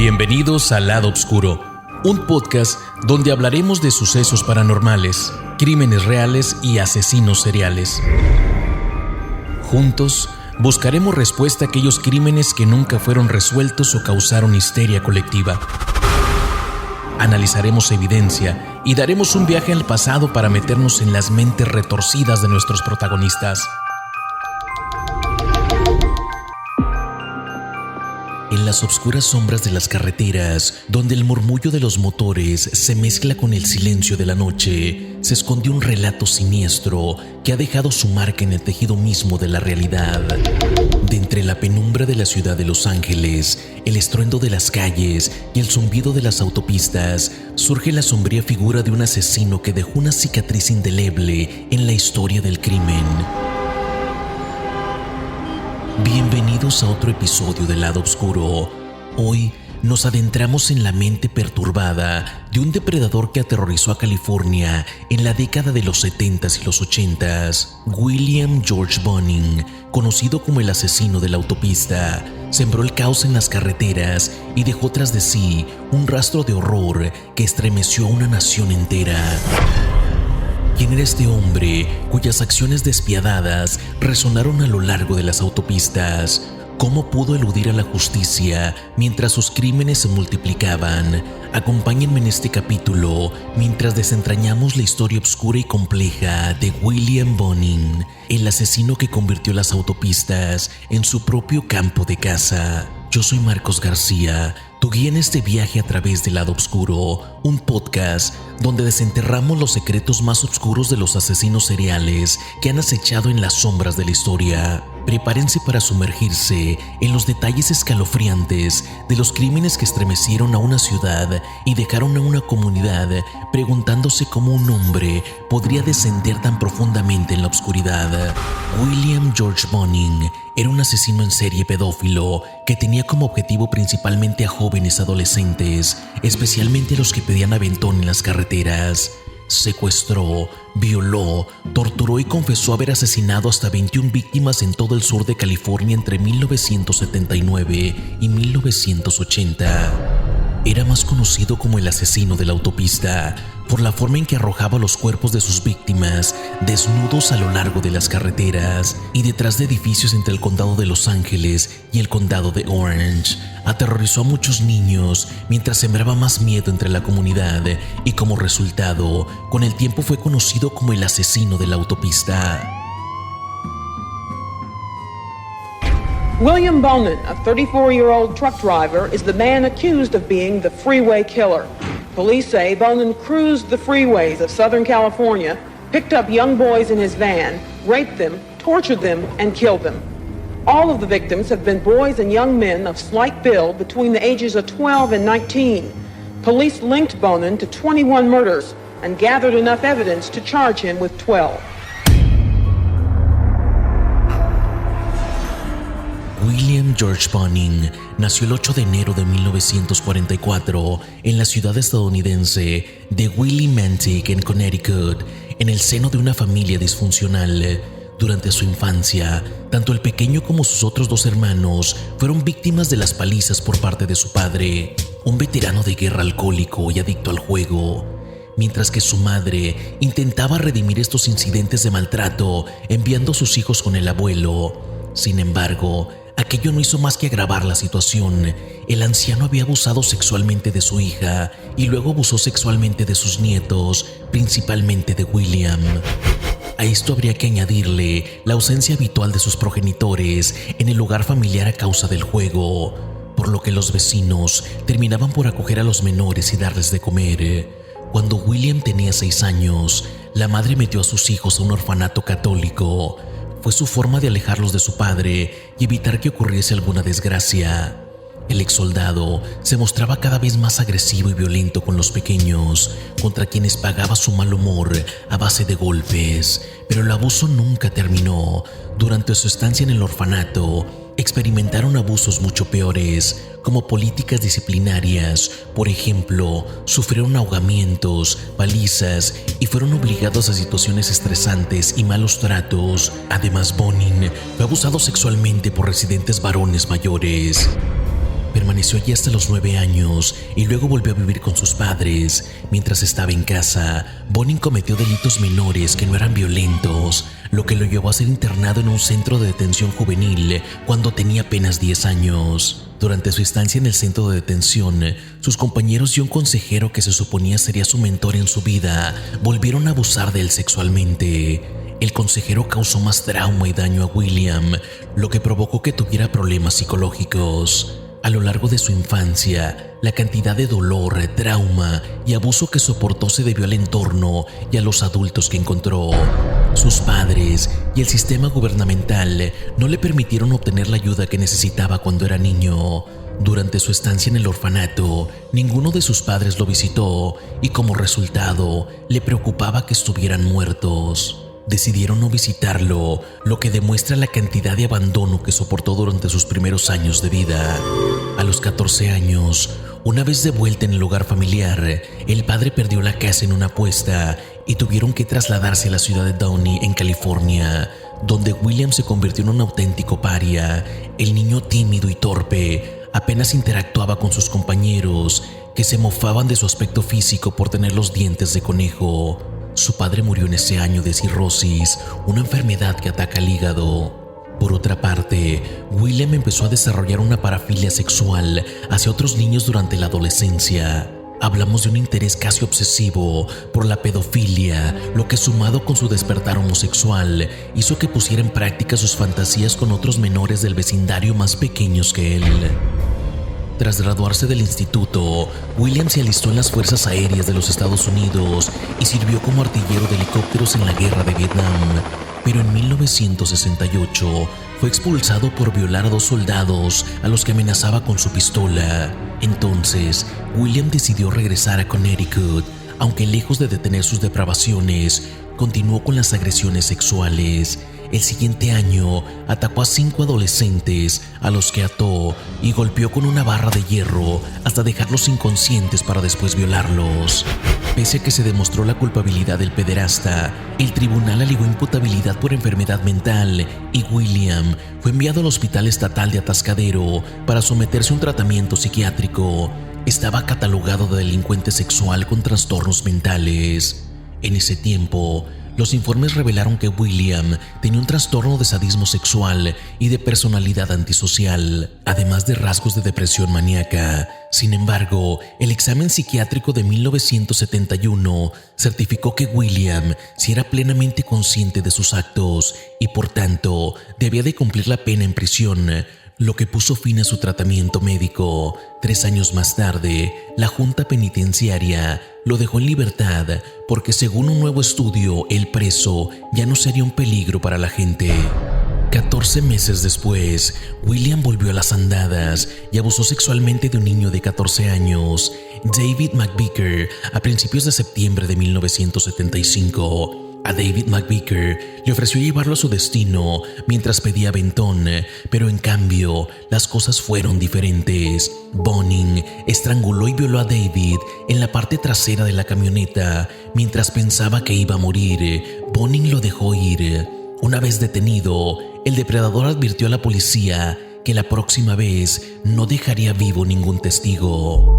Bienvenidos al Lado Oscuro, un podcast donde hablaremos de sucesos paranormales, crímenes reales y asesinos seriales. Juntos, buscaremos respuesta a aquellos crímenes que nunca fueron resueltos o causaron histeria colectiva. Analizaremos evidencia y daremos un viaje al pasado para meternos en las mentes retorcidas de nuestros protagonistas. En las oscuras sombras de las carreteras, donde el murmullo de los motores se mezcla con el silencio de la noche, se esconde un relato siniestro que ha dejado su marca en el tejido mismo de la realidad. De entre la penumbra de la ciudad de Los Ángeles, el estruendo de las calles y el zumbido de las autopistas, surge la sombría figura de un asesino que dejó una cicatriz indeleble en la historia del crimen. Bienvenidos a otro episodio del Lado Oscuro. Hoy nos adentramos en la mente perturbada de un depredador que aterrorizó a California en la década de los 70s y los 80s. William George Bonin, conocido como el asesino de la autopista, sembró el caos en las carreteras y dejó tras de sí un rastro de horror que estremeció a una nación entera. ¿Quién era este hombre cuyas acciones despiadadas resonaron a lo largo de las autopistas? ¿Cómo pudo eludir a la justicia mientras sus crímenes se multiplicaban? Acompáñenme en este capítulo mientras desentrañamos la historia oscura y compleja de William Bonin, el asesino que convirtió las autopistas en su propio campo de caza. Yo soy Marcos García, tu guía en este viaje a través del Lado Oscuro, un podcast donde desenterramos los secretos más oscuros de los asesinos seriales que han acechado en las sombras de la historia. Prepárense para sumergirse en los detalles escalofriantes de los crímenes que estremecieron a una ciudad y dejaron a una comunidad preguntándose cómo un hombre podría descender tan profundamente en la oscuridad. William George Bonin era un asesino en serie pedófilo que tenía como objetivo principalmente a jóvenes adolescentes, especialmente los que pedían aventón en las carreteras. Secuestró, violó, torturó y confesó haber asesinado hasta 21 víctimas en todo el sur de California entre 1979 y 1980. Era más conocido como el asesino de la autopista por la forma en que arrojaba los cuerpos de sus víctimas desnudos a lo largo de las carreteras y detrás de edificios entre el condado de Los Ángeles y el condado de Orange. Aterrorizó a muchos niños mientras sembraba más miedo entre la comunidad y como resultado, con el tiempo fue conocido como el asesino de la autopista. William Bonin, a 34-year-old truck driver, is the man accused of being the freeway killer. Police say Bonin cruised the freeways of Southern California, picked up young boys in his van, raped them, tortured them, and killed them. All of the victims have been boys and young men of slight build between the ages of 12 and 19. Police linked Bonin to 21 murders and gathered enough evidence to charge him with 12. William George Bonin nació el 8 de enero de 1944 en la ciudad estadounidense de Willimantic, en Connecticut, en el seno de una familia disfuncional. Durante su infancia, tanto el pequeño como sus otros dos hermanos fueron víctimas de las palizas por parte de su padre, un veterano de guerra alcohólico y adicto al juego, mientras que su madre intentaba redimir estos incidentes de maltrato enviando a sus hijos con el abuelo. Sin embargo, aquello no hizo más que agravar la situación. El anciano había abusado sexualmente de su hija y luego abusó sexualmente de sus nietos, principalmente de William. A esto habría que añadirle la ausencia habitual de sus progenitores en el hogar familiar a causa del juego, por lo que los vecinos terminaban por acoger a los menores y darles de comer. Cuando William tenía 6 años, la madre metió a sus hijos a un orfanato católico. Fue su forma de alejarlos de su padre y evitar que ocurriese alguna desgracia. El exsoldado se mostraba cada vez más agresivo y violento con los pequeños, contra quienes pagaba su mal humor a base de golpes, pero el abuso nunca terminó. Durante su estancia en el orfanato, experimentaron abusos mucho peores, como políticas disciplinarias. Por ejemplo, sufrieron ahogamientos, palizas y fueron obligados a situaciones estresantes y malos tratos. Además, Bonin fue abusado sexualmente por residentes varones mayores. Permaneció allí hasta los 9 años y luego volvió a vivir con sus padres. Mientras estaba en casa, Bonin cometió delitos menores que no eran violentos, lo que lo llevó a ser internado en un centro de detención juvenil cuando tenía apenas 10 años. Durante su estancia en el centro de detención, sus compañeros y un consejero que se suponía sería su mentor en su vida volvieron a abusar de él sexualmente. El consejero causó más trauma y daño a William, lo que provocó que tuviera problemas psicológicos. A lo largo de su infancia, la cantidad de dolor, trauma y abuso que soportó se debió al entorno y a los adultos que encontró. Sus padres y el sistema gubernamental no le permitieron obtener la ayuda que necesitaba cuando era niño. Durante su estancia en el orfanato, ninguno de sus padres lo visitó y como resultado, le preocupaba que estuvieran muertos. Decidieron no visitarlo, lo que demuestra la cantidad de abandono que soportó durante sus primeros años de vida. A los 14 años, una vez de vuelta en el hogar familiar, el padre perdió la casa en una apuesta y tuvieron que trasladarse a la ciudad de Downey, en California, donde William se convirtió en un auténtico paria. El niño tímido y torpe apenas interactuaba con sus compañeros, que se mofaban de su aspecto físico por tener los dientes de conejo. Su padre murió en ese año de cirrosis, una enfermedad que ataca el hígado. Por otra parte, William empezó a desarrollar una parafilia sexual hacia otros niños durante la adolescencia. Hablamos de un interés casi obsesivo por la pedofilia, lo que sumado con su despertar homosexual hizo que pusiera en práctica sus fantasías con otros menores del vecindario más pequeños que él. Tras graduarse del instituto, William se alistó en las Fuerzas Aéreas de los Estados Unidos y sirvió como artillero de helicópteros en la Guerra de Vietnam. Pero en 1968 fue expulsado por violar a 2 soldados a los que amenazaba con su pistola. Entonces, William decidió regresar a Connecticut, aunque lejos de detener sus depravaciones, continuó con las agresiones sexuales. El siguiente año atacó a 5 adolescentes a los que ató y golpeó con una barra de hierro hasta dejarlos inconscientes para después violarlos. Pese a que se demostró la culpabilidad del pederasta, el tribunal alegó imputabilidad por enfermedad mental y William fue enviado al Hospital Estatal de Atascadero para someterse a un tratamiento psiquiátrico. Estaba catalogado de delincuente sexual con trastornos mentales. En ese tiempo, los informes revelaron que William tenía un trastorno de sadismo sexual y de personalidad antisocial, además de rasgos de depresión maníaca. Sin embargo, el examen psiquiátrico de 1971 certificó que William sí era plenamente consciente de sus actos y por tanto debía de cumplir la pena en prisión, lo que puso fin a su tratamiento médico. 3 años más tarde, la Junta Penitenciaria lo dejó en libertad porque, según un nuevo estudio, el preso ya no sería un peligro para la gente. 14 meses después, William volvió a las andadas y abusó sexualmente de un niño de 14 años, David McVicker, a principios de septiembre de 1975. A David McVicker le ofreció llevarlo a su destino mientras pedía aventón, pero en cambio las cosas fueron diferentes. Bonin estranguló y violó a David en la parte trasera de la camioneta. Mientras pensaba que iba a morir, Bonin lo dejó ir. Una vez detenido, el depredador advirtió a la policía que la próxima vez no dejaría vivo ningún testigo.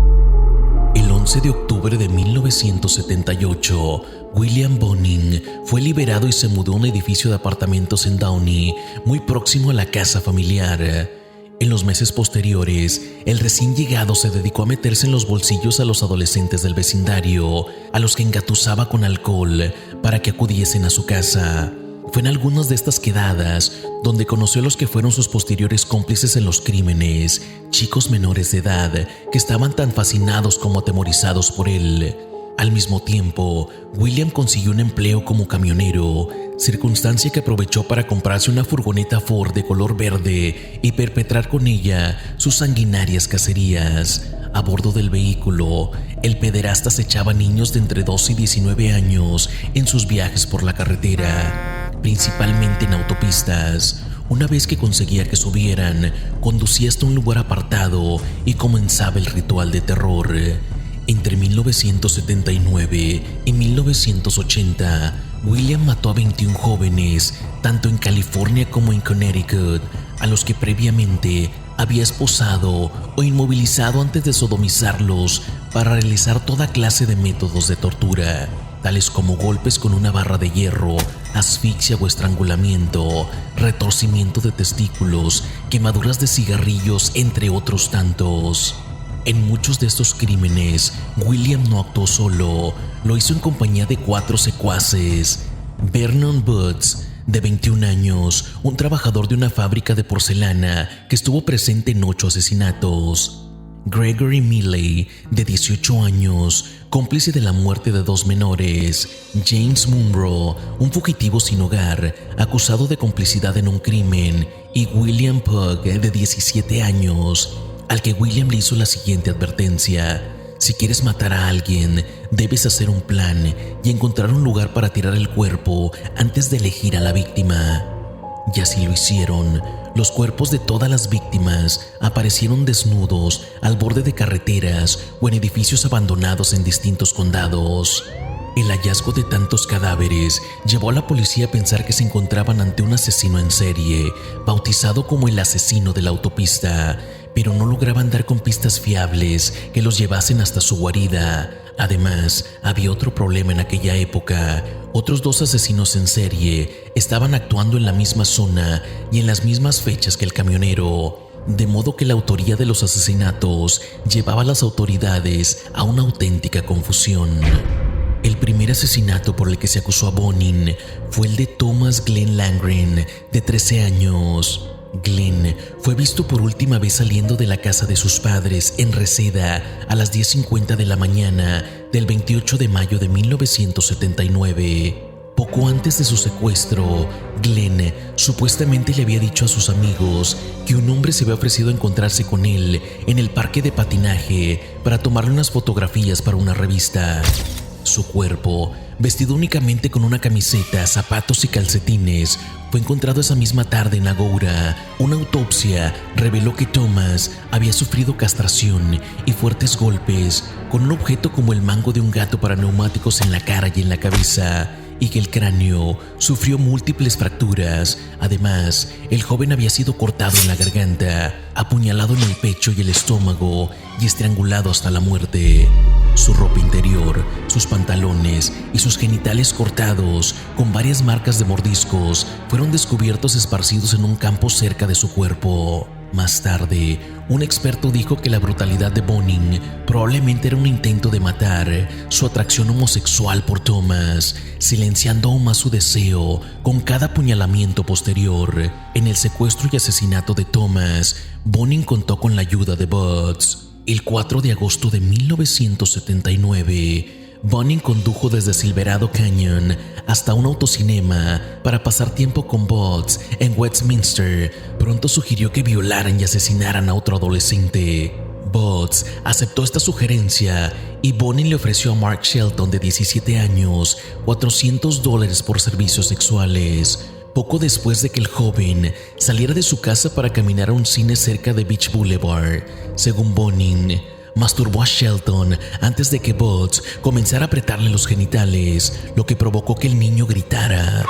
El 11 de octubre de 1978, William Bonin fue liberado y se mudó a un edificio de apartamentos en Downey, muy próximo a la casa familiar. En los meses posteriores, el recién llegado se dedicó a meterse en los bolsillos a los adolescentes del vecindario, a los que engatusaba con alcohol para que acudiesen a su casa. Fue en algunas de estas quedadas donde conoció a los que fueron sus posteriores cómplices en los crímenes, chicos menores de edad que estaban tan fascinados como atemorizados por él. Al mismo tiempo, William consiguió un empleo como camionero, circunstancia que aprovechó para comprarse una furgoneta Ford de color verde y perpetrar con ella sus sanguinarias cacerías. A bordo del vehículo, el pederasta acechaba niños de entre 12 y 19 años en sus viajes por la carretera, principalmente en autopistas. Una vez que conseguía que subieran, conducía hasta un lugar apartado y comenzaba el ritual de terror. Entre 1979 y 1980, William mató a 21 jóvenes, tanto en California como en Connecticut, a los que previamente había esposado o inmovilizado antes de sodomizarlos para realizar toda clase de métodos de tortura, tales como golpes con una barra de hierro, asfixia o estrangulamiento, retorcimiento de testículos, quemaduras de cigarrillos, entre otros tantos. En muchos de estos crímenes, William no actuó solo, lo hizo en compañía de 4 secuaces. Vernon Butts, de 21 años, un trabajador de una fábrica de porcelana que estuvo presente en 8 asesinatos. Gregory Milley, de 18 años, cómplice de la muerte de 2 menores. James Munro, un fugitivo sin hogar, acusado de complicidad en un crimen. Y William Pugh, de 17 años, al que William le hizo la siguiente advertencia: si quieres matar a alguien, debes hacer un plan y encontrar un lugar para tirar el cuerpo antes de elegir a la víctima. Y así lo hicieron. Los cuerpos de todas las víctimas aparecieron desnudos al borde de carreteras o en edificios abandonados en distintos condados. El hallazgo de tantos cadáveres llevó a la policía a pensar que se encontraban ante un asesino en serie, bautizado como el asesino de la autopista, pero no lograban dar con pistas fiables que los llevasen hasta su guarida. Además, había otro problema en aquella época. Otros 2 asesinos en serie estaban actuando en la misma zona y en las mismas fechas que el camionero, de modo que la autoría de los asesinatos llevaba a las autoridades a una auténtica confusión. El primer asesinato por el que se acusó a Bonin fue el de Thomas Glenn Langren, de 13 años. Glenn fue visto por última vez saliendo de la casa de sus padres en Reseda a las 10:50 de la mañana del 28 de mayo de 1979. Poco antes de su secuestro, Glenn supuestamente le había dicho a sus amigos que un hombre se había ofrecido a encontrarse con él en el parque de patinaje para tomarle unas fotografías para una revista. Su cuerpo, vestido únicamente con una camiseta, zapatos y calcetines, fue encontrado esa misma tarde en Agoura. Una autopsia reveló que Thomas había sufrido castración y fuertes golpes con un objeto como el mango de un gato para neumáticos en la cara y en la cabeza, y que el cráneo sufrió múltiples fracturas. Además, el joven había sido cortado en la garganta, apuñalado en el pecho y el estómago y estrangulado hasta la muerte. Su ropa interior, sus pantalones y sus genitales cortados con varias marcas de mordiscos fueron descubiertos esparcidos en un campo cerca de su cuerpo. Más tarde, un experto dijo que la brutalidad de Bonin probablemente era un intento de matar su atracción homosexual por Thomas, silenciando aún más su deseo con cada apuñalamiento posterior. En el secuestro y asesinato de Thomas, Bonin contó con la ayuda de Butts. El 4 de agosto de 1979, Bonin condujo desde Silverado Canyon hasta un autocinema para pasar tiempo con Butts en Westminster. Pronto sugirió que violaran y asesinaran a otro adolescente. Butts aceptó esta sugerencia y Bonin le ofreció a Mark Shelton, de 17 años, $400 por servicios sexuales. Poco después de que el joven saliera de su casa para caminar a un cine cerca de Beach Boulevard, según Bonin, masturbó a Shelton antes de que Butts comenzara a apretarle los genitales, lo que provocó que el niño gritara.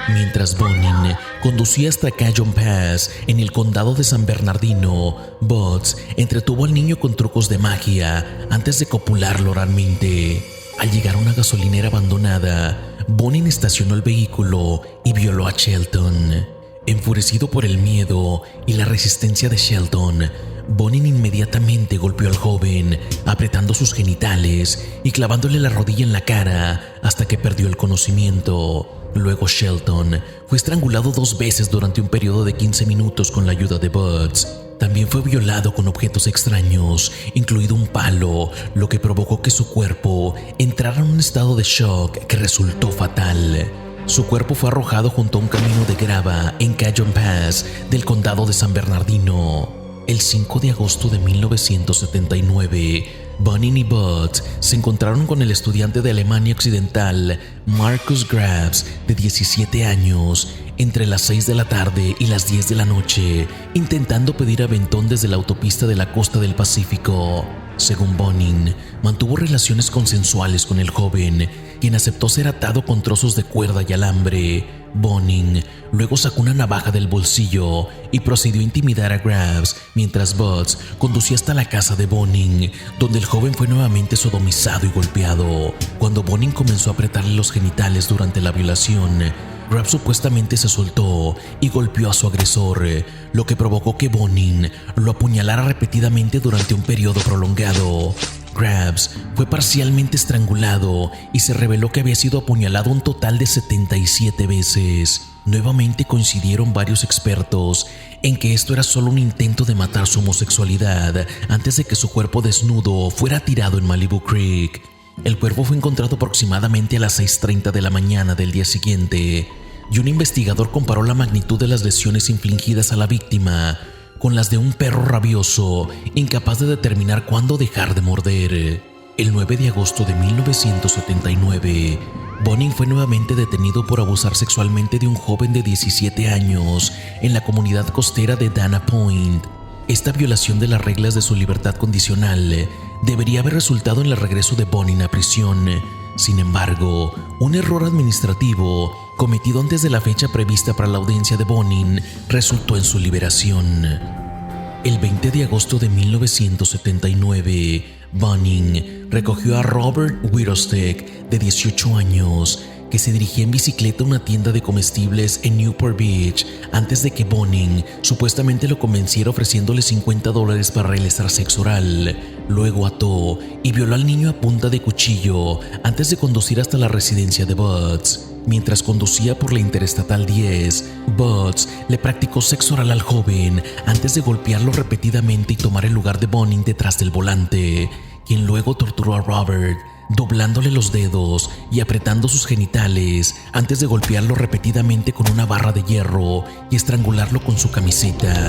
Mientras Bonin conducía hasta Cajon Pass, en el condado de San Bernardino, Butts entretuvo al niño con trucos de magia antes de copularlo oralmente. Al llegar a una gasolinera abandonada, Bonin estacionó el vehículo y violó a Shelton. Enfurecido por el miedo y la resistencia de Shelton, Bonin inmediatamente golpeó al joven, apretando sus genitales y clavándole la rodilla en la cara hasta que perdió el conocimiento. Luego Shelton fue estrangulado 2 veces durante un periodo de 15 minutos con la ayuda de Butts. También fue violado con objetos extraños, incluido un palo, lo que provocó que su cuerpo entrara en un estado de shock que resultó fatal. Su cuerpo fue arrojado junto a un camino de grava en Cajon Pass del condado de San Bernardino. El 5 de agosto de 1979, Bonin y Butts se encontraron con el estudiante de Alemania Occidental, Marcus Grabs, de 17 años, entre las 6 de la tarde y las 10 de la noche, intentando pedir aventón desde la autopista de la costa del Pacífico. Según Bonin, mantuvo relaciones consensuales con el joven, quien aceptó ser atado con trozos de cuerda y alambre. Bonin luego sacó una navaja del bolsillo y procedió a intimidar a Grabs mientras Butts conducía hasta la casa de Bonin, donde el joven fue nuevamente sodomizado y golpeado. Cuando Bonin comenzó a apretarle los genitales durante la violación, Grabs supuestamente se soltó y golpeó a su agresor, lo que provocó que Bonin lo apuñalara repetidamente durante un periodo prolongado. Grabs fue parcialmente estrangulado y se reveló que había sido apuñalado un total de 77 veces. Nuevamente coincidieron varios expertos en que esto era solo un intento de matar su homosexualidad antes de que su cuerpo desnudo fuera tirado en Malibu Creek. El cuerpo fue encontrado aproximadamente a las 6:30 de la mañana del día siguiente, y un investigador comparó la magnitud de las lesiones infligidas a la víctima con las de un perro rabioso, incapaz de determinar cuándo dejar de morder. El 9 de agosto de 1979, Bonin fue nuevamente detenido por abusar sexualmente de un joven de 17 años en la comunidad costera de Dana Point. Esta violación de las reglas de su libertad condicional debería haber resultado en el regreso de Bonin a prisión. Sin embargo, un error administrativo cometido antes de la fecha prevista para la audiencia de Bonin resultó en su liberación. El 20 de agosto de 1979, Bonin recogió a Robert Whitostek, de 18 años, que se dirigía en bicicleta a una tienda de comestibles en Newport Beach antes de que Bonin supuestamente lo convenciera ofreciéndole $50 para realizar sexo oral. Luego ató y violó al niño a punta de cuchillo antes de conducir hasta la residencia de Butts. Mientras conducía por la Interestatal 10, Butts le practicó sexo oral al joven antes de golpearlo repetidamente y tomar el lugar de Bonin detrás del volante, quien luego torturó a Robert, doblándole los dedos y apretando sus genitales antes de golpearlo repetidamente con una barra de hierro y estrangularlo con su camiseta.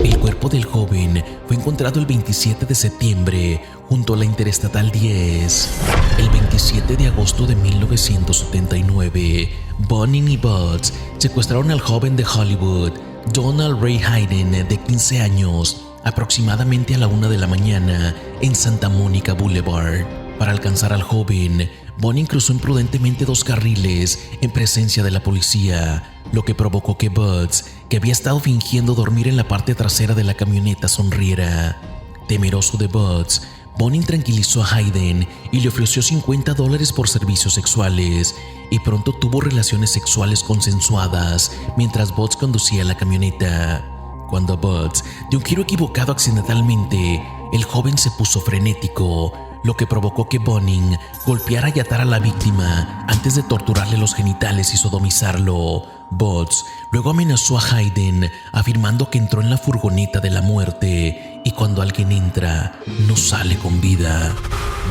El cuerpo del joven fue encontrado el 27 de septiembre junto a la Interestatal 10. El 27 de agosto de 1979, Bonin y Butts secuestraron al joven de Hollywood, Donald Ray Hayden, de 15 años, aproximadamente a la 1 de la mañana en Santa Monica Boulevard. Para alcanzar al joven, Bonin cruzó imprudentemente 2 carriles en presencia de la policía, lo que provocó que Butts, que había estado fingiendo dormir en la parte trasera de la camioneta, sonriera. Temeroso de Butts, Bonin tranquilizó a Hayden y le ofreció $50 por servicios sexuales, y pronto tuvo relaciones sexuales consensuadas mientras Butts conducía la camioneta. Cuando Butts dio un giro equivocado accidentalmente, el joven se puso frenético, lo que provocó que Bonin golpeara y atara a la víctima antes de torturarle los genitales y sodomizarlo. Butts luego amenazó a Hayden afirmando que entró en la furgoneta de la muerte y cuando alguien entra no sale con vida.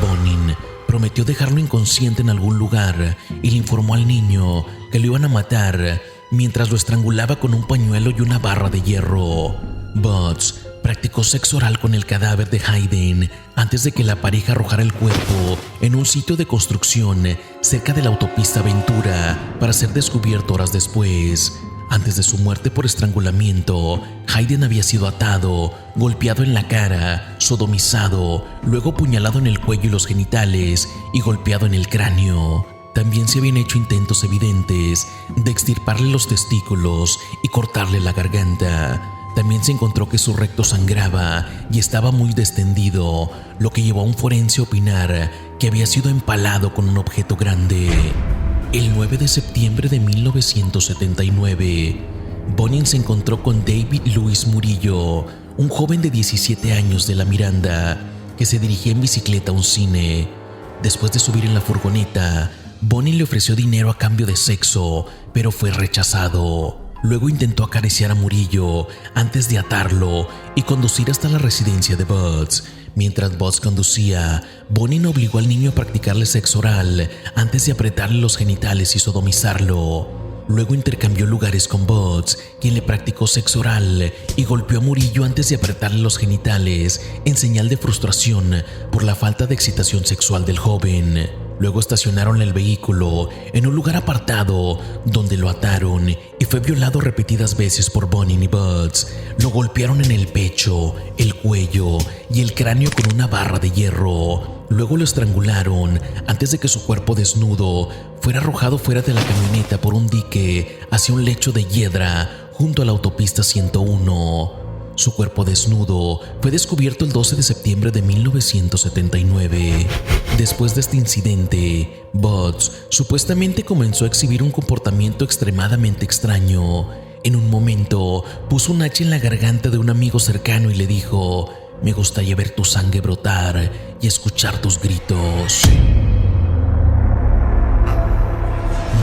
Bonin prometió dejarlo inconsciente en algún lugar y le informó al niño que lo iban a matar mientras lo estrangulaba con un pañuelo y una barra de hierro. Butts practicó sexo oral con el cadáver de Hayden antes de que la pareja arrojara el cuerpo en un sitio de construcción cerca de la autopista Ventura para ser descubierto horas después. Antes de su muerte por estrangulamiento, Hayden había sido atado, golpeado en la cara, sodomizado, luego apuñalado en el cuello y los genitales y golpeado en el cráneo. También se habían hecho intentos evidentes de extirparle los testículos y cortarle la garganta. También se encontró que su recto sangraba y estaba muy distendido, lo que llevó a un forense a opinar que había sido empalado con un objeto grande. El 9 de septiembre de 1979, Bonin se encontró con David Luis Murillo, un joven de 17 años de La Miranda, que se dirigía en bicicleta a un cine. Después de subir en la furgoneta, Bonin le ofreció dinero a cambio de sexo, pero fue rechazado. Luego intentó acariciar a Murillo antes de atarlo y conducir hasta la residencia de Butts. Mientras Butts conducía, Bonin obligó al niño a practicarle sexo oral antes de apretarle los genitales y sodomizarlo. Luego intercambió lugares con Butts, quien le practicó sexo oral y golpeó a Murillo antes de apretarle los genitales en señal de frustración por la falta de excitación sexual del joven. Luego estacionaron el vehículo en un lugar apartado donde lo ataron y fue violado repetidas veces por Bonin y Butts. Lo golpearon en el pecho, el cuello y el cráneo con una barra de hierro. Luego lo estrangularon antes de que su cuerpo desnudo fuera arrojado fuera de la camioneta por un dique hacia un lecho de hiedra junto a la autopista 101. Su cuerpo desnudo fue descubierto el 12 de septiembre de 1979. Después de este incidente, Butts supuestamente comenzó a exhibir un comportamiento extremadamente extraño. En un momento, puso un hacha en la garganta de un amigo cercano y le dijo: «Me gustaría ver tu sangre brotar y escuchar tus gritos».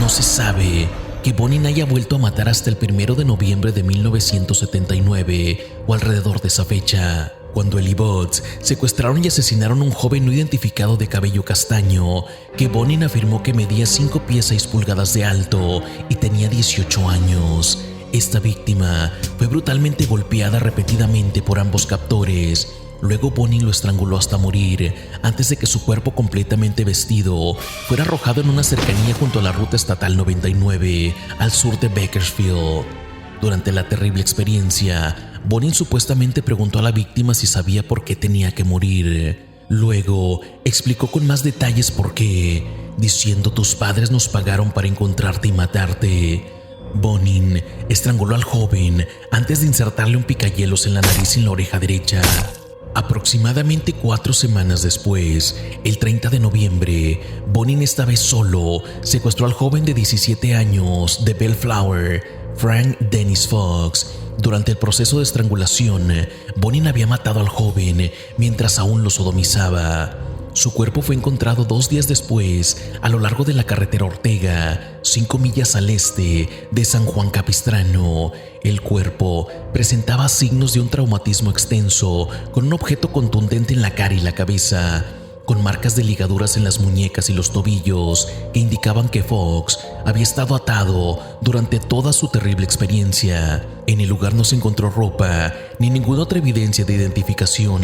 No se sabe que Bonin haya vuelto a matar hasta el 1 de noviembre de 1979 o alrededor de esa fecha, cuando él y Butts secuestraron y asesinaron a un joven no identificado de cabello castaño que Bonin afirmó que medía 5 pies 6 pulgadas de alto y tenía 18 años. Esta víctima fue brutalmente golpeada repetidamente por ambos captores. Luego Bonin lo estranguló hasta morir, antes de que su cuerpo completamente vestido fuera arrojado en una cercanía junto a la ruta estatal 99, al sur de Bakersfield. Durante la terrible experiencia, Bonin supuestamente preguntó a la víctima si sabía por qué tenía que morir. Luego explicó con más detalles por qué, diciendo: «Tus padres nos pagaron para encontrarte y matarte». Bonin estranguló al joven antes de insertarle un picahielos en la nariz y en la oreja derecha. Aproximadamente 4 semanas después, el 30 de noviembre, Bonin, esta vez solo, secuestró al joven de 17 años de Bellflower, Frank Dennis Fox. Durante el proceso de estrangulación, Bonin había matado al joven mientras aún lo sodomizaba. Su cuerpo fue encontrado 2 días después a lo largo de la carretera Ortega, 5 millas al este de San Juan Capistrano. El cuerpo presentaba signos de un traumatismo extenso, con un objeto contundente en la cara y la cabeza, con marcas de ligaduras en las muñecas y los tobillos que indicaban que Fox había estado atado durante toda su terrible experiencia. En el lugar no se encontró ropa ni ninguna otra evidencia de identificación.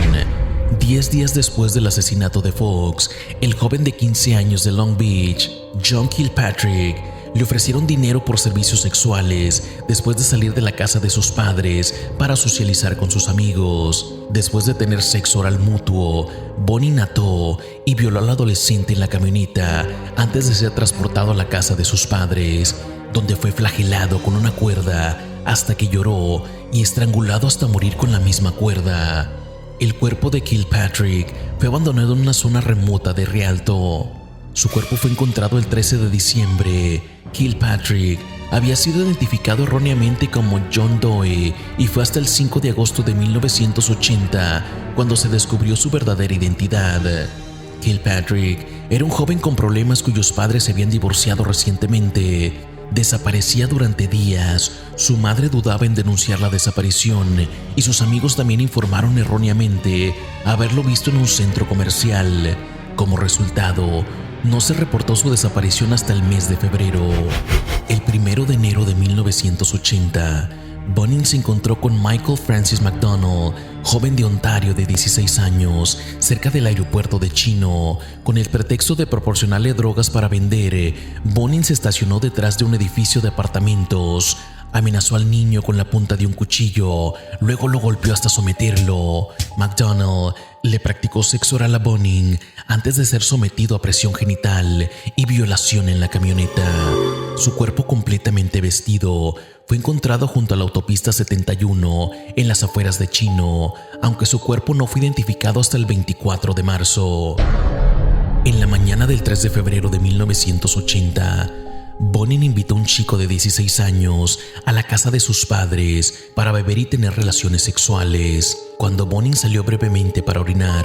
10 días después del asesinato de Fox, el joven de 15 años de Long Beach, John Kilpatrick, le ofrecieron dinero por servicios sexuales después de salir de la casa de sus padres para socializar con sus amigos. Después de tener sexo oral mutuo, Bonin ató y violó al adolescente en la camioneta antes de ser transportado a la casa de sus padres, donde fue flagelado con una cuerda hasta que lloró y estrangulado hasta morir con la misma cuerda. El cuerpo de Kilpatrick fue abandonado en una zona remota de Rialto. Su cuerpo fue encontrado el 13 de diciembre. Kilpatrick había sido identificado erróneamente como John Doe y fue hasta el 5 de agosto de 1980 cuando se descubrió su verdadera identidad. Kilpatrick era un joven con problemas cuyos padres se habían divorciado recientemente. Desaparecía durante días. Su madre dudaba en denunciar la desaparición y sus amigos también informaron erróneamente haberlo visto en un centro comercial. Como resultado, no se reportó su desaparición hasta el mes de febrero. El 1 de enero de 1980, Bonin se encontró con Michael Francis McDonald, joven de Ontario de 16 años, cerca del aeropuerto de Chino. Con el pretexto de proporcionarle drogas para vender, Bonin se estacionó detrás de un edificio de apartamentos. Amenazó al niño con la punta de un cuchillo, luego lo golpeó hasta someterlo. McDonald le practicó sexo oral a Bonin antes de ser sometido a presión genital y violación en la camioneta. Su cuerpo completamente vestido fue encontrado junto a la autopista 71 en las afueras de Chino, aunque su cuerpo no fue identificado hasta el 24 de marzo. En la mañana del 3 de febrero de 1980, Bonin invitó a un chico de 16 años a la casa de sus padres para beber y tener relaciones sexuales. Cuando Bonin salió brevemente para orinar,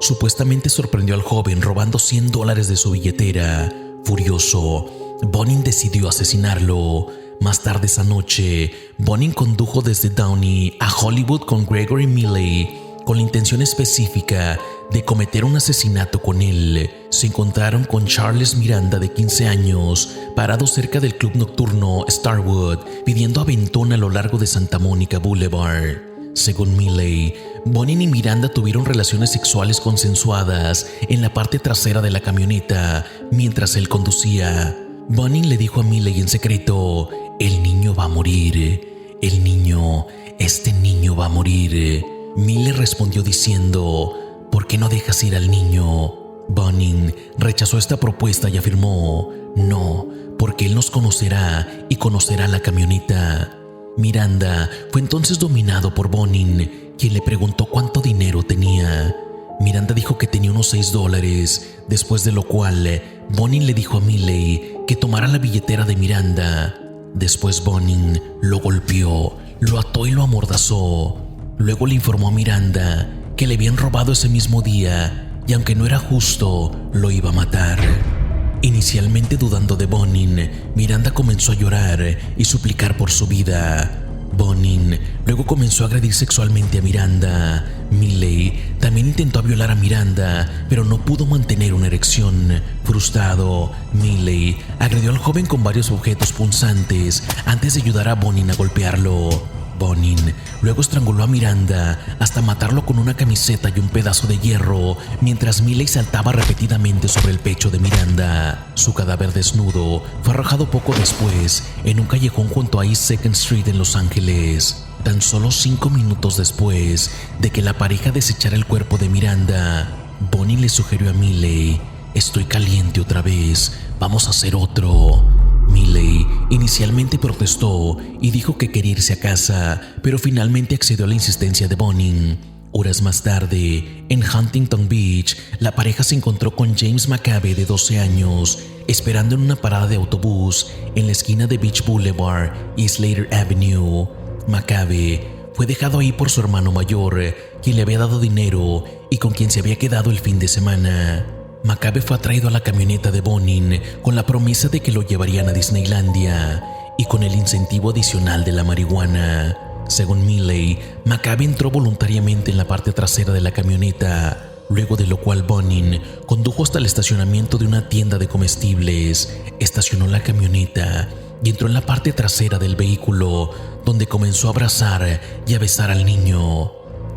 supuestamente sorprendió al joven robando $100 de su billetera. Furioso, Bonin decidió asesinarlo. Más tarde esa noche, Bonin condujo desde Downey a Hollywood con Gregory Milley con la intención específica de cometer un asesinato con él. Se encontraron con Charles Miranda, de 15 años, parado cerca del club nocturno Starwood, pidiendo aventón a lo largo de Santa Mónica Boulevard. Según Milley, Bonin y Miranda tuvieron relaciones sexuales consensuadas en la parte trasera de la camioneta mientras él conducía. Bonin le dijo a Milley en secreto: «El niño va a morir. Este niño va a morir». Milley respondió diciendo: «¿Por qué no dejas ir al niño?». Bonin rechazó esta propuesta y afirmó: no, porque él nos conocerá y conocerá la camioneta. Miranda fue entonces dominado por Bonin, quien le preguntó cuánto dinero tenía. Miranda dijo que tenía unos $6, después de lo cual Bonin le dijo a Miley que tomara la billetera de Miranda. Después Bonin lo golpeó, lo ató y lo amordazó. Luego le informó a Miranda que le habían robado ese mismo día y aunque no era justo, lo iba a matar. Inicialmente dudando de Bonin, Miranda comenzó a llorar y suplicar por su vida. Bonin luego comenzó a agredir sexualmente a Miranda. Miley también intentó violar a Miranda, pero no pudo mantener una erección. Frustrado, Miley agredió al joven con varios objetos punzantes antes de ayudar a Bonin a golpearlo. Bonin luego estranguló a Miranda hasta matarlo con una camiseta y un pedazo de hierro, mientras Miley saltaba repetidamente sobre el pecho de Miranda. Su cadáver desnudo fue arrojado poco después en un callejón junto a East 2nd Street en Los Ángeles. Tan solo 5 minutos después de que la pareja desechara el cuerpo de Miranda, Bonin le sugirió a Miley: estoy caliente otra vez, vamos a hacer otro. Miley inicialmente protestó y dijo que quería irse a casa, pero finalmente accedió a la insistencia de Bonin. Horas más tarde, en Huntington Beach, la pareja se encontró con James McCabe, de 12 años, esperando en una parada de autobús en la esquina de Beach Boulevard y Slater Avenue. McCabe fue dejado ahí por su hermano mayor, quien le había dado dinero y con quien se había quedado el fin de semana. McCabe fue atraído a la camioneta de Bonin con la promesa de que lo llevarían a Disneylandia y con el incentivo adicional de la marihuana. Según Miley, McCabe entró voluntariamente en la parte trasera de la camioneta, luego de lo cual Bonin condujo hasta el estacionamiento de una tienda de comestibles, estacionó la camioneta y entró en la parte trasera del vehículo, donde comenzó a abrazar y a besar al niño.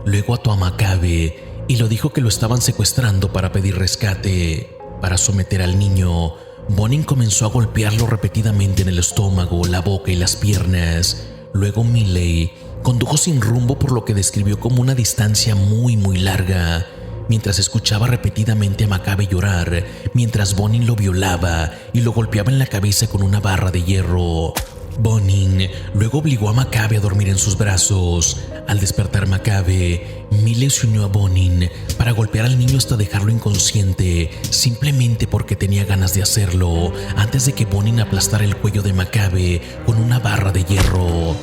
Luego ató a McCabe y lo dijo que lo estaban secuestrando para pedir rescate. Para someter al niño, Bonin comenzó a golpearlo repetidamente en el estómago, la boca y las piernas. Luego Miley condujo sin rumbo por lo que describió como una distancia muy larga, mientras escuchaba repetidamente a McCabe llorar, mientras Bonin lo violaba y lo golpeaba en la cabeza con una barra de hierro. Bonin luego obligó a McCabe a dormir en sus brazos. Al despertar McCabe, Miley se unió a Bonin para golpear al niño hasta dejarlo inconsciente, simplemente porque tenía ganas de hacerlo, antes de que Bonin aplastara el cuello de McCabe con una barra de hierro.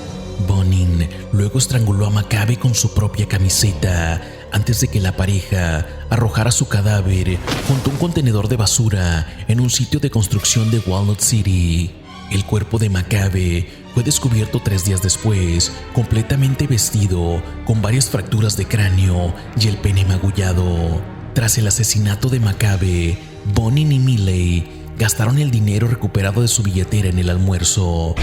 Bonin luego estranguló a McCabe con su propia camiseta, antes de que la pareja arrojara su cadáver junto a un contenedor de basura en un sitio de construcción de Walnut City. El cuerpo de McCabe fue descubierto 3 días después, completamente vestido, con varias fracturas de cráneo y el pene magullado. Tras el asesinato de McCabe, Bonin y Miley gastaron el dinero recuperado de su billetera en el almuerzo.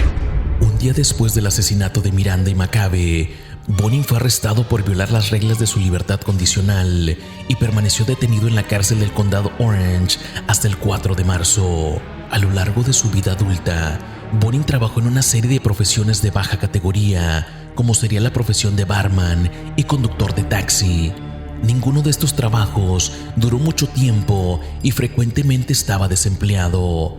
Un día después del asesinato de Miranda y McCabe, Bonin fue arrestado por violar las reglas de su libertad condicional y permaneció detenido en la cárcel del condado Orange hasta el 4 de marzo. A lo largo de su vida adulta, Bonin trabajó en una serie de profesiones de baja categoría, como sería la profesión de barman y conductor de taxi. Ninguno de estos trabajos duró mucho tiempo y frecuentemente estaba desempleado.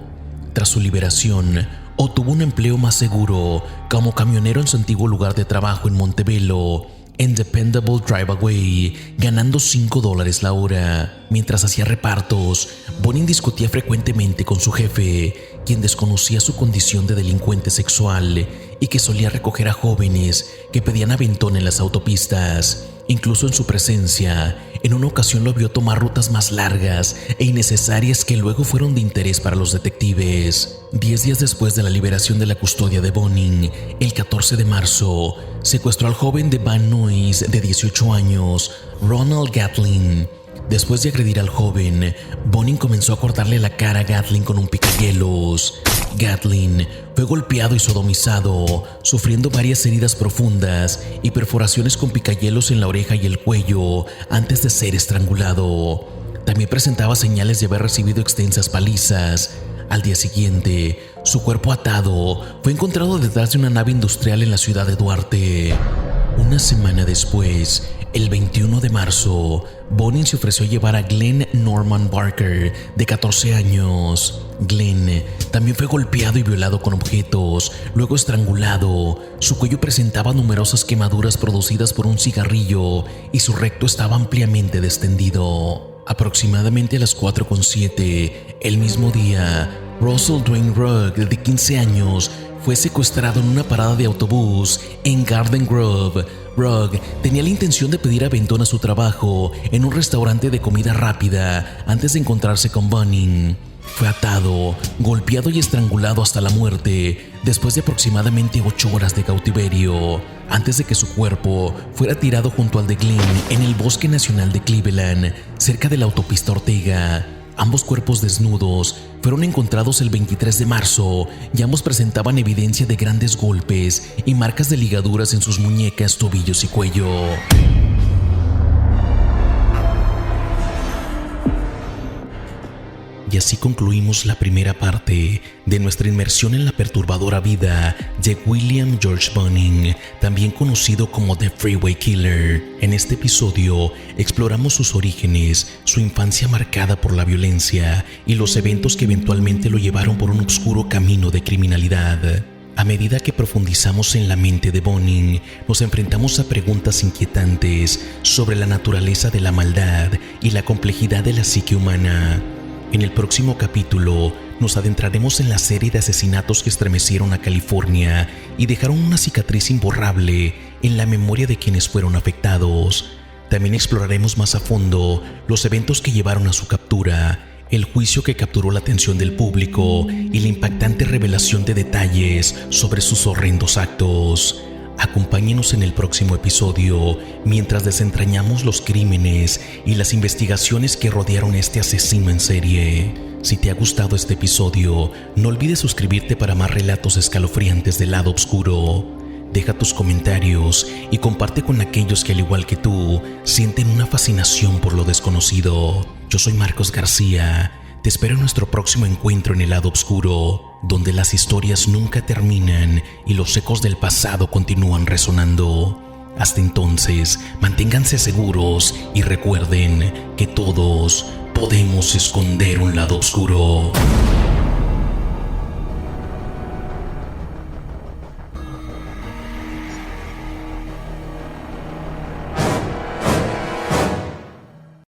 Tras su liberación, obtuvo un empleo más seguro como camionero en su antiguo lugar de trabajo en Montebello, en Dependable Drive-Away, ganando $5 la hora. Mientras hacía repartos, Bonin discutía frecuentemente con su jefe, quien desconocía su condición de delincuente sexual y que solía recoger a jóvenes que pedían aventón en las autopistas. Incluso en su presencia, en una ocasión lo vio tomar rutas más largas e innecesarias que luego fueron de interés para los detectives. 10 días después de la liberación de la custodia de Bonin, el 14 de marzo, secuestró al joven de Van Nuys de 18 años, Ronald Gatlin. Después de agredir al joven, Bonin comenzó a cortarle la cara a Gatlin con un picahielos. Gatlin fue golpeado y sodomizado, sufriendo varias heridas profundas y perforaciones con picahielos en la oreja y el cuello antes de ser estrangulado. También presentaba señales de haber recibido extensas palizas. Al día siguiente, su cuerpo atado fue encontrado detrás de una nave industrial en la ciudad de Duarte. Una semana después, El 21 de marzo, Bonin se ofreció a llevar a Glenn Norman Barker, de 14 años. Glenn también fue golpeado y violado con objetos, luego estrangulado. Su cuello presentaba numerosas quemaduras producidas por un cigarrillo y su recto estaba ampliamente distendido. Aproximadamente a las 4:07, el mismo día, Russell Dwayne Rugg, de 15 años, fue secuestrado en una parada de autobús en Garden Grove. Rugg tenía la intención de pedir aventón a su trabajo en un restaurante de comida rápida antes de encontrarse con Bonin. Fue atado, golpeado y estrangulado hasta la muerte después de aproximadamente 8 horas de cautiverio, antes de que su cuerpo fuera tirado junto al de Glenn en el Bosque Nacional de Cleveland, cerca de la autopista Ortega. Ambos cuerpos desnudos fueron encontrados el 23 de marzo y ambos presentaban evidencia de grandes golpes y marcas de ligaduras en sus muñecas, tobillos y cuello. Y así concluimos la primera parte de nuestra inmersión en la perturbadora vida de William George Bonin, también conocido como The Freeway Killer. En este episodio exploramos sus orígenes, su infancia marcada por la violencia y los eventos que eventualmente lo llevaron por un oscuro camino de criminalidad. A medida que profundizamos en la mente de Bonin, nos enfrentamos a preguntas inquietantes sobre la naturaleza de la maldad y la complejidad de la psique humana. En el próximo capítulo nos adentraremos en la serie de asesinatos que estremecieron a California y dejaron una cicatriz imborrable en la memoria de quienes fueron afectados. También exploraremos más a fondo los eventos que llevaron a su captura, el juicio que capturó la atención del público y la impactante revelación de detalles sobre sus horrendos actos. Acompáñenos en el próximo episodio mientras desentrañamos los crímenes y las investigaciones que rodearon a este asesino en serie. Si te ha gustado este episodio, no olvides suscribirte para más relatos escalofriantes del lado oscuro. Deja tus comentarios y comparte con aquellos que, al igual que tú, sienten una fascinación por lo desconocido. Yo soy Marcos García. Te espero en nuestro próximo encuentro en el lado oscuro, donde las historias nunca terminan y los ecos del pasado continúan resonando. Hasta entonces, manténganse seguros y recuerden que todos podemos esconder un lado oscuro.